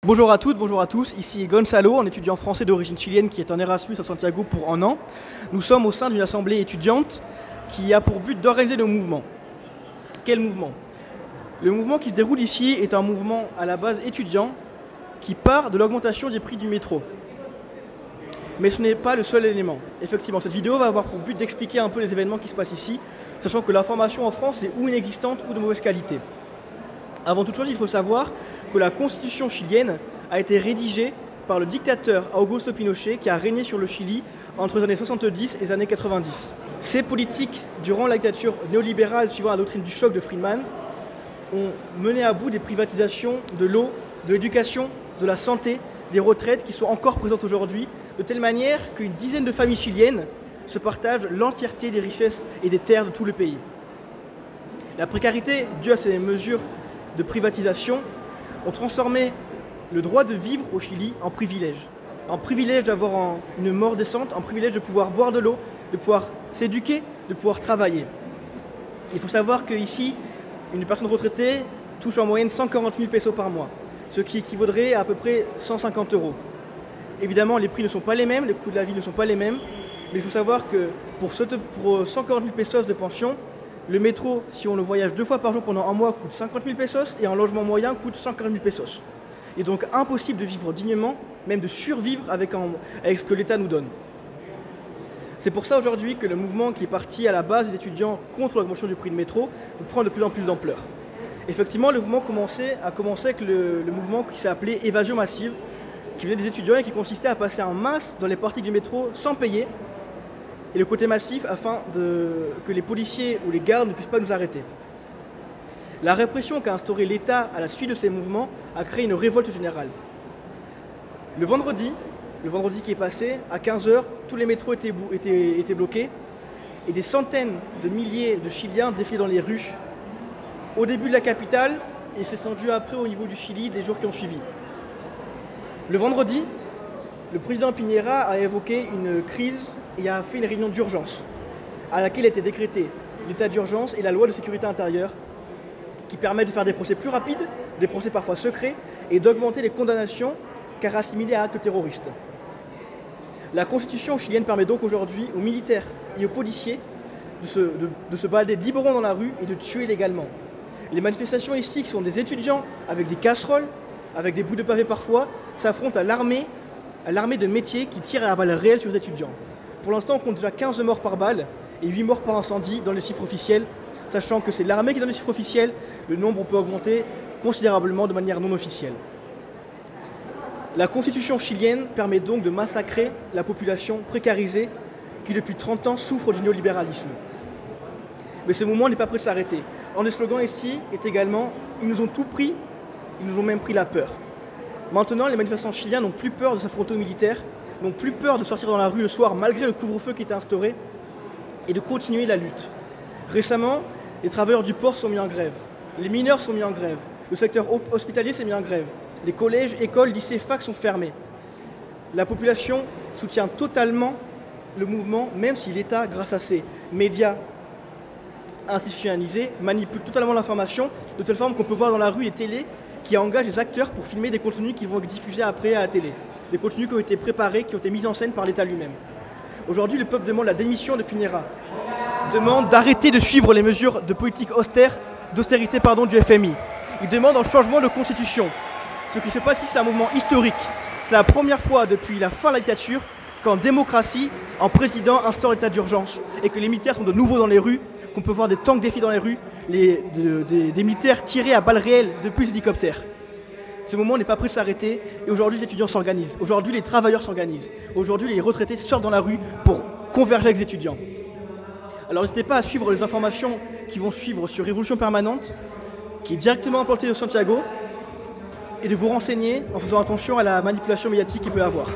Bonjour à toutes, bonjour à tous, ici Gonzalo, un étudiant français d'origine chilienne qui est en Erasmus à Santiago pour 1 an. Nous sommes au sein d'une assemblée étudiante qui a pour but d'organiser nos mouvements. Quel mouvement? Le mouvement qui se déroule ici est un mouvement à la base étudiant qui part de l'augmentation des prix du métro. Mais ce n'est pas le seul élément. Effectivement, cette vidéo va avoir pour but d'expliquer un peu les événements qui se passent ici, sachant que l'information en France est ou inexistante ou de mauvaise qualité. Avant toute chose, il faut savoir que la constitution chilienne a été rédigée par le dictateur Augusto Pinochet qui a régné sur le Chili entre les années 70 et les années 90. Ces politiques, durant la dictature néolibérale suivant la doctrine du choc de Friedman, ont mené à bout des privatisations de l'eau, de l'éducation, de la santé, des retraites qui sont encore présentes aujourd'hui, de telle manière qu'une dizaine de familles chiliennes se partagent l'entièreté des richesses et des terres de tout le pays. La précarité due à ces mesures de privatisation ont transformé le droit de vivre au Chili en privilège. En privilège d'avoir une mort décente, en privilège de pouvoir boire de l'eau, de pouvoir s'éduquer, de pouvoir travailler. Il faut savoir qu'ici, une personne retraitée touche en moyenne 140 000 pesos par mois, ce qui équivaudrait à peu près 150 €. Évidemment, les prix ne sont pas les mêmes, les coûts de la vie ne sont pas les mêmes, mais il faut savoir que pour 140 000 pesos de pension, le métro, si on le voyage 2 fois par jour pendant 1 mois, coûte 50 000 pesos et un logement moyen coûte 140 000 pesos. Il est donc impossible de vivre dignement, même de survivre avec ce que l'État nous donne. C'est pour ça aujourd'hui que le mouvement qui est parti à la base des étudiants contre l'augmentation du prix de métro prend de plus en plus d'ampleur. Effectivement, le mouvement a commencé avec le mouvement qui s'est appelé Évasion massive, qui venait des étudiants et qui consistait à passer en masse dans les portiques du métro sans payer, et le côté massif afin que les policiers ou les gardes ne puissent pas nous arrêter. La répression qu'a instaurée l'État à la suite de ces mouvements a créé une révolte générale. Le vendredi qui est passé, à 15 h, tous les métros étaient bloqués et des centaines de milliers de Chiliens défilaient dans les rues, au début de la capitale et s'est étendu après au niveau du Chili des jours qui ont suivi. Le vendredi, le président Piñera a évoqué une crise et a fait une réunion d'urgence à laquelle a été décrété l'état d'urgence et la loi de sécurité intérieure qui permet de faire des procès plus rapides, des procès parfois secrets et d'augmenter les condamnations car assimilées à actes terroristes. La constitution chilienne permet donc aujourd'hui aux militaires et aux policiers de se balader librement dans la rue et de tuer légalement. Les manifestations ici, qui sont des étudiants avec des casseroles, avec des bouts de pavé parfois, s'affrontent à l'armée de métier qui tire à la balle réelle sur les étudiants. Pour l'instant, on compte déjà 15 morts par balle et 8 morts par incendie dans les chiffres officiels, sachant que c'est l'armée qui donne les chiffres officiels, le nombre peut augmenter considérablement de manière non officielle. La constitution chilienne permet donc de massacrer la population précarisée qui depuis 30 ans souffre du néolibéralisme. Mais ce mouvement n'est pas prêt de s'arrêter. Un des slogans ici est également « Ils nous ont tout pris, ils nous ont même pris la peur ». Maintenant, les manifestants chiliens n'ont plus peur de s'affronter aux militaires, n'ont plus peur de sortir dans la rue le soir malgré le couvre-feu qui était instauré et de continuer la lutte. Récemment, les travailleurs du port sont mis en grève, les mineurs sont mis en grève, le secteur hospitalier s'est mis en grève, les collèges, écoles, lycées, facs sont fermés. La population soutient totalement le mouvement, même si l'État, grâce à ses médias institutionnalisés, manipule totalement l'information, de telle forme qu'on peut voir dans la rue les télés qui engagent les acteurs pour filmer des contenus qui vont être diffusés après à la télé. Des contenus qui ont été préparés, qui ont été mis en scène par l'État lui-même. Aujourd'hui, le peuple demande la démission de Piñera, demande d'arrêter de suivre les mesures de politique d'austérité du FMI. Il demande un changement de constitution. Ce qui se passe ici, c'est un mouvement historique. C'est la première fois depuis la fin de la dictature qu'en démocratie, un président instaure l'état d'urgence et que les militaires sont de nouveau dans les rues, qu'on peut voir des tanks défiler dans les rues, des militaires tirés à balles réelles depuis les hélicoptères. Ce moment n'est pas prêt de s'arrêter et aujourd'hui les étudiants s'organisent, aujourd'hui les travailleurs s'organisent, aujourd'hui les retraités sortent dans la rue pour converger avec les étudiants. Alors n'hésitez pas à suivre les informations qui vont suivre sur Révolution Permanente, qui est directement implantée de Santiago, et de vous renseigner en faisant attention à la manipulation médiatique qu'il peut y avoir.